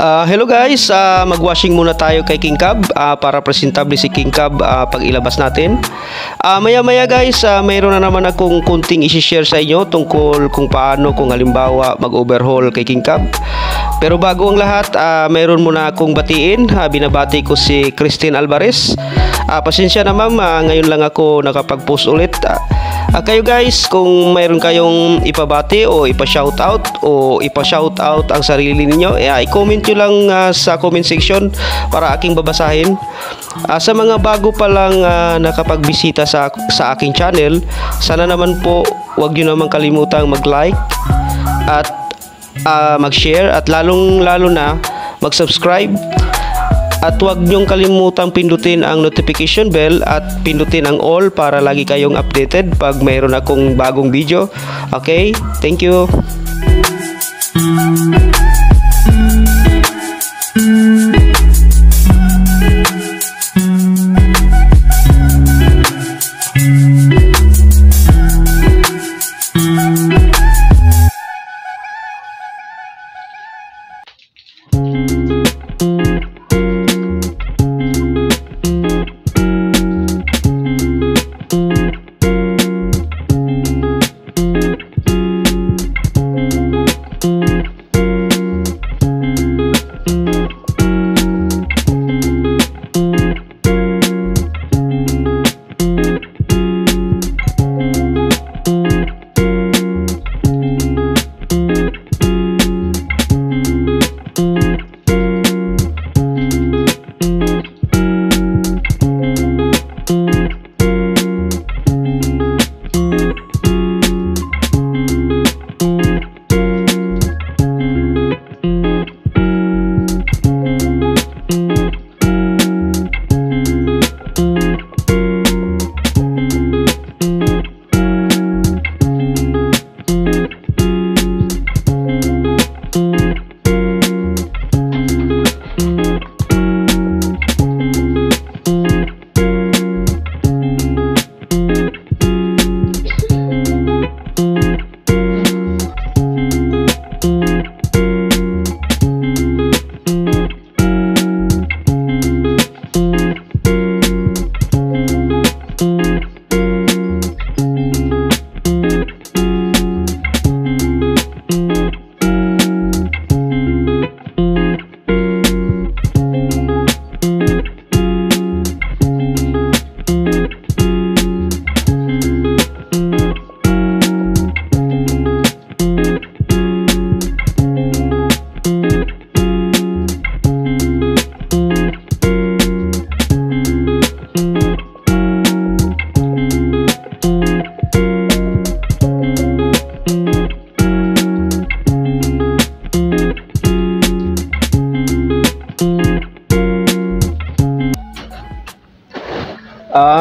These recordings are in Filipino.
Hello guys, mag-washing muna tayo kay King Cab para presentable si King Cab pag ilabas natin. Maya-maya guys, mayroon na naman akong kunting i-share sa inyo tungkol kung paano kung halimbawa mag-overhaul kay King Cab. Pero bago ang lahat, mayroon muna akong batiin. Binabati ko si Christine Alvarez. Pasensya na ma'am, ngayon lang ako nakapag-post ulit. Kayo guys, kung mayroon kayong ipabati o ipa-shoutout o ipa-shoutout ang sarili ninyo, i-comment nyo lang sa comment section para aking babasahin. Sa mga bago pa lang nakapagbisita sa aking channel, sana naman po wag nyo naman kalimutang mag-like at mag-share at lalong-lalo na mag-subscribe. At huwag niyong kalimutang pindutin ang notification bell at pindutin ang all para lagi kayong updated pag mayroon akong bagong video. Okay? Thank you.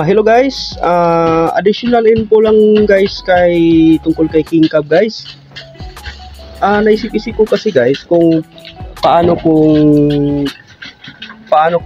Hello guys, additional info lang guys tungkol kay King Cab guys. Naisip-isip ko kasi guys kung paano kung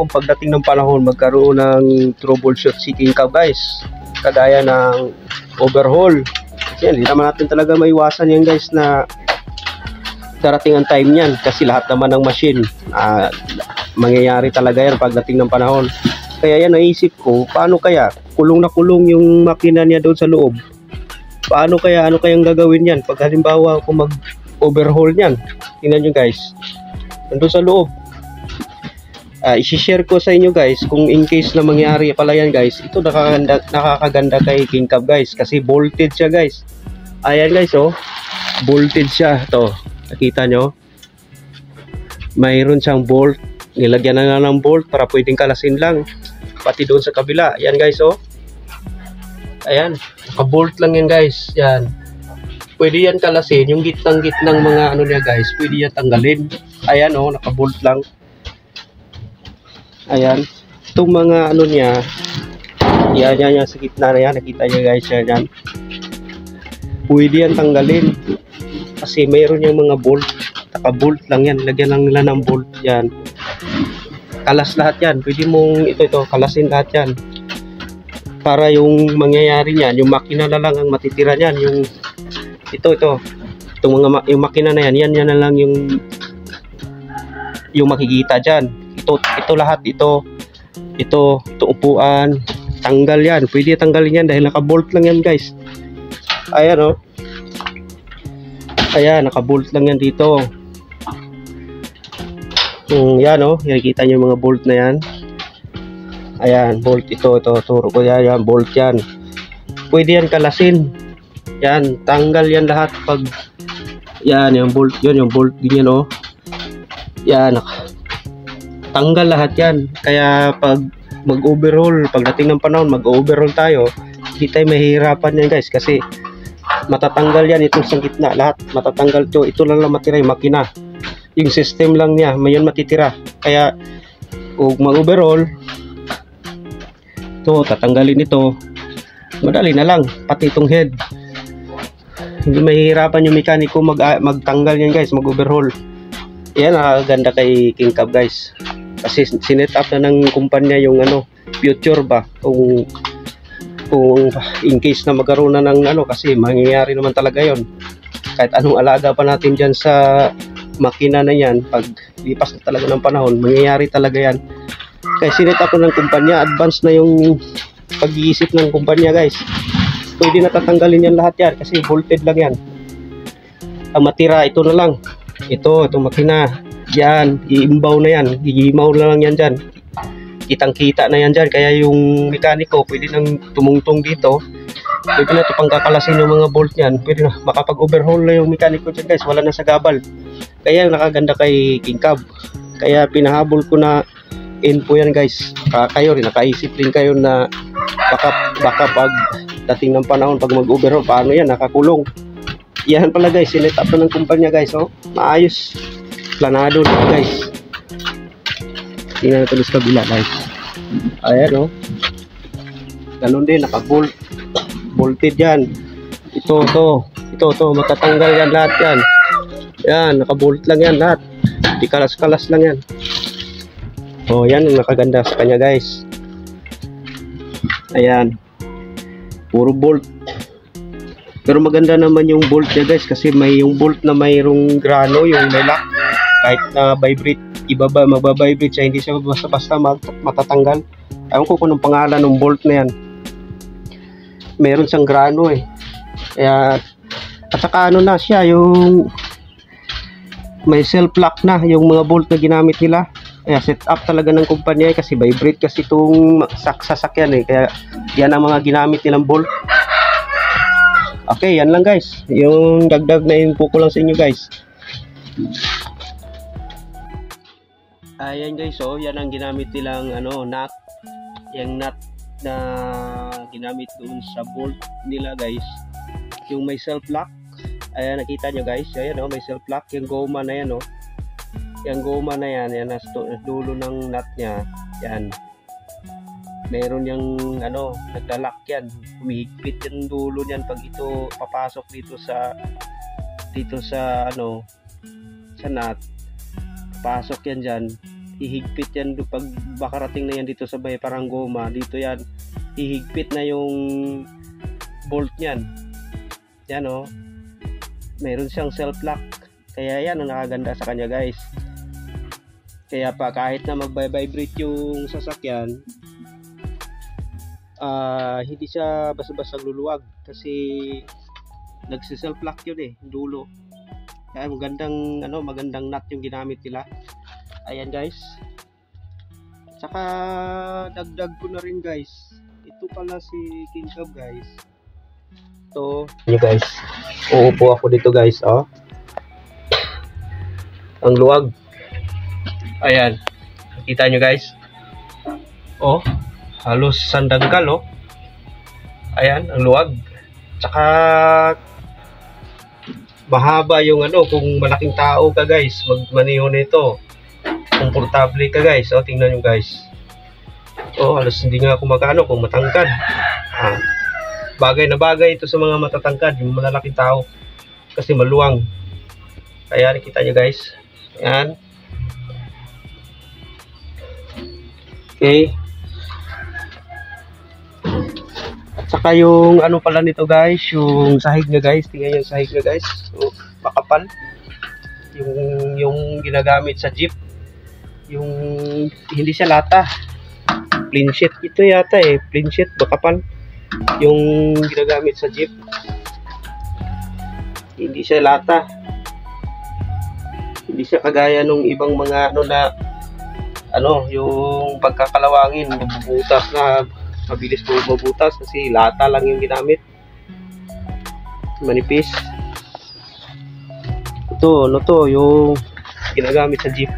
pagdating ng panahon magkaroon ng troubleshoot si King Cab guys, kagaya ng overhaul. Kasi hindi naman natin talaga maiwasan yan guys na darating ang time niyan, kasi lahat naman ng machine mangyayari talaga yan pagdating ng panahon. Kaya yan, naisip ko, paano kaya kulong na kulong yung makina niya doon sa loob? Ano kayang gagawin yan pag halimbawa kung mag-overhaul niyan? Tingnan nyo guys, nandun sa loob. I-share ko sa inyo guys kung in case na mangyari pala yan guys. Ito nakakaganda kay King Cab guys kasi bolted siya guys. Ayan guys, oh, bolted siya. Ito, nakita nyo? Mayroon siyang bolt. Nilagyan na nga ng bolt para pwedeng kalasin lang. Pati doon sa kabila. Yan guys, oh. Ayan. Naka-bolt lang yan guys. Yan. Pwede yan kalasin. Yung gitnang mga ano niya guys. Pwede yan tanggalin. Ayan, oh. Naka-bolt lang. Ayan. Itong mga ano niya. Yan. Sa gitna na yan. Nakita niya guys. Yan. Pwede yan tanggalin. Kasi mayroon yung mga bolt. Naka-bolt lang yan. Lagyan lang nila ng bolt. Yan. Kalas lahat yan. Pwede mong ito kalasin lahat yan. Para yung mangyayari niyan, yung makina na lang ang matitira niyan. Yung itong mga yung makina na yan na lang yung yung makikita dyan. Ito lahat, ito upuan, tanggal yan. Pwede tanggalin yan dahil naka-bolt lang yan guys. Ayan o. Ayan, naka-bolt lang yan dito. Yan o, nakikita nyo yung mga bolt na yan. Ayan, bolt ito, turo ko yan, bolt yan. Pwede yan kalasin. Yan, tanggal yan lahat pag yan, yung bolt yun, yung bolt din yan o. Yan, tanggal lahat yan. Kaya pag mag-overhaul, pagdating ng panahon, mag-overhaul tayo, hindi tayo mahihirapan yan guys, kasi matatanggal yan itong sa gitna, lahat matatanggal to. Ito lang matira yung makina, yung system lang niya, mayon matitira. Kaya kung mag-overhaul to, tatanggalin ito, madali na lang, pati itong head. Hindi mahihirapan yung mekaniko magtanggal yan guys, mag-overhaul. Yan, nakaganda kay King Cab guys, kasi sinet up na ng kumpanya yung future ba, kung in case na magkaroon na ng kasi mangyayari naman talaga yon. Kahit anong alaga pa natin dyan sa makina na yan, pag lipas na talaga ng panahon, mangyayari talaga yan. Kaya sinet up na ng kumpanya, advance na yung pag-iisip ng kumpanya guys. Pwede na tatanggalin yan lahat yan, kasi bolted lang yan. Ang matira, ito na lang. Itong makina, yan, iimbaw na yan, iimaw na lang yan dyan. Kitang-kita na yan dyan, kaya yung mekaniko pwede nang tumungtong dito, pwede na ito pangkakalasin yung mga bolt nyan, pwede na makapag-overhaul na yung mekaniko dyan guys, wala na sa gabal. Kaya nakaganda kay King Cab, kaya pinahabol ko na info yan guys. Kayo rin, nakaisip rin kayo na baka pag dating ng panahon, pag mag-overhaul, paano yan, nakakulong. Yan pala guys, sinet up na ng kumpanya guys, maayos, planado na guys. Tingnan natin sa kabila guys. Ayan ganun din, naka-bolt, bolted yan. Ito, matatanggal yan lahat yan. Yan, naka-bolt lang yan lahat. Di kalas-kalas lang yan. Yan ang nakaganda sa kanya guys. Ayan, puro bolt. Pero maganda naman yung bolt niya guys, kasi may yung bolt na mayroong grano, yung may lock. Kahit na vibrate, magbabibrate siya, hindi siya basta-basta matatanggal. Ewan ko kung anong pangalan ng bolt na yan. Meron siyang grano Kaya, at saka na siya, yung may self-lock na yung mga bolt na ginamit nila. Kaya set up talaga ng kumpanya kasi vibrate kasi itong sasakyan Kaya yan ang mga ginamit nilang bolt. Okay, yan lang guys. Yung dagdag na info ko lang sa inyo guys. Ayan guys, yan ang ginamit nilang nut. Yung nut na ginamit doon sa bolt nila guys. Yung may self-lock. Ayan, nakita nyo guys. Ayan may self-lock. Yung goma na yan Yung goma na yan. Yan nasa dulo ng nut nya. Yan. Meron yung naglalak yan. Humihigpit yung dulo niyan pag ito papasok dito sa sa nut. Pasok yan dyan, hihigpit yan pag bakarating na yan dito sa may parang goma, dito yan hihigpit na yung bolt nyan. Yan meron siyang self-lock, kaya yan ang nakaganda sa kanya guys. Kaya pa kahit na mag-vibrate yung sasakyan, hindi siya basta-basta luluwag kasi nagsi-self-lock yun dulo. Kaya magandang nut yung ginamit nila. Ayan guys. Saka dagdag ko na rin guys, ito pala si King Cab guys. Ito guys, uupo ako dito guys ang luwag. Ayan, kita nyo guys, halos sandangkal ayan ang luwag. Tsaka mahaba yung kung malaking tao ka guys, magmaneho nito, komportable ka guys. Tingnan nyo guys, halos hindi nga ako magano kung matangkad. Bagay na bagay ito sa mga matatangkad, yung malalaking tao, kasi maluwang. Kaya nakita nyo guys, ayan. Okay. At saka yung pala nito guys, yung sahig niya guys, tingnan yung sahig niya guys. So, makapal. Yung ginagamit sa jeep. yung hindi siya lata, plain sheet ito yata plain sheet bakapan yung ginagamit sa jeep, hindi siya lata, hindi siya kagaya nung ibang mga yung pagkakalawangin mabubutas na mabilis mabubutas kasi lata lang yung ginamit, manipis. Ito yung ginagamit sa jeep.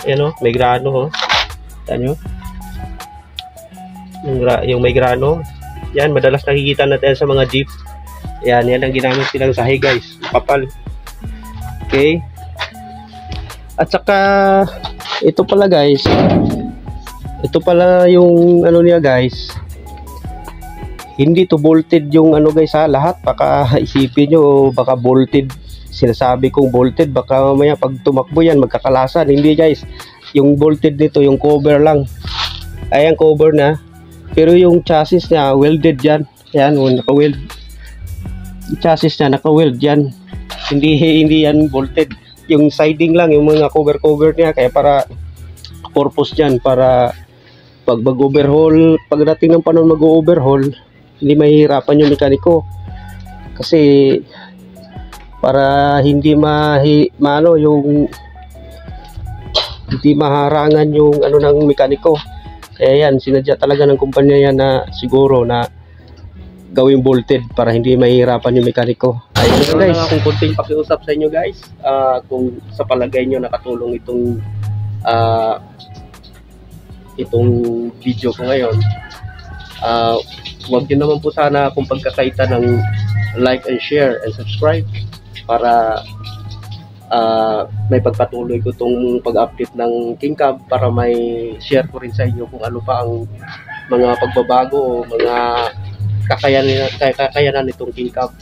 Ayan may grano Yan yung may grano. Yan, madalas nakikita natin sa mga jeep. Yan ang ginamit silang sahi guys. Kapal. Okay. At saka, ito pala guys. Ito pala yung niya guys. Hindi to bolted yung guys lahat. Baka isipin nyo, baka bolted. Sinasabi kong bolted. Baka mamaya pag tumakbo yan, magkakalasan. Hindi guys. Yung bolted nito, yung cover lang. Ayan, cover na. Pero yung chassis niya, welded yan. Ayan, naka-weld. Yung chassis niya, naka-weld yan. Hindi yan bolted. Yung siding lang, yung mga cover niya. Kaya para, purpose yan. Para, pag mag-overhaul, pagdating ng panahon mag-overhaul, hindi mahihirapan yung mekaniko. Kasi, para hindi hindi maharangan yung ng mekaniko. Kaya yan, sinadya talaga ng kumpanya yan na siguro na gawing bolted para hindi mahihirapan yung mekaniko. Ayun guys, kung kunting pakiusap sa inyo guys, kung sa palagay nyo nakatulong itong video ko ngayon, huwag nyo naman po sana kung pagkakaita ng like and share and subscribe para may pagpatuloy ko itong pag-update ng King Cab para may share ko rin sa inyo kung ano pa ang mga pagbabago o mga kakayanan nitong King Cab.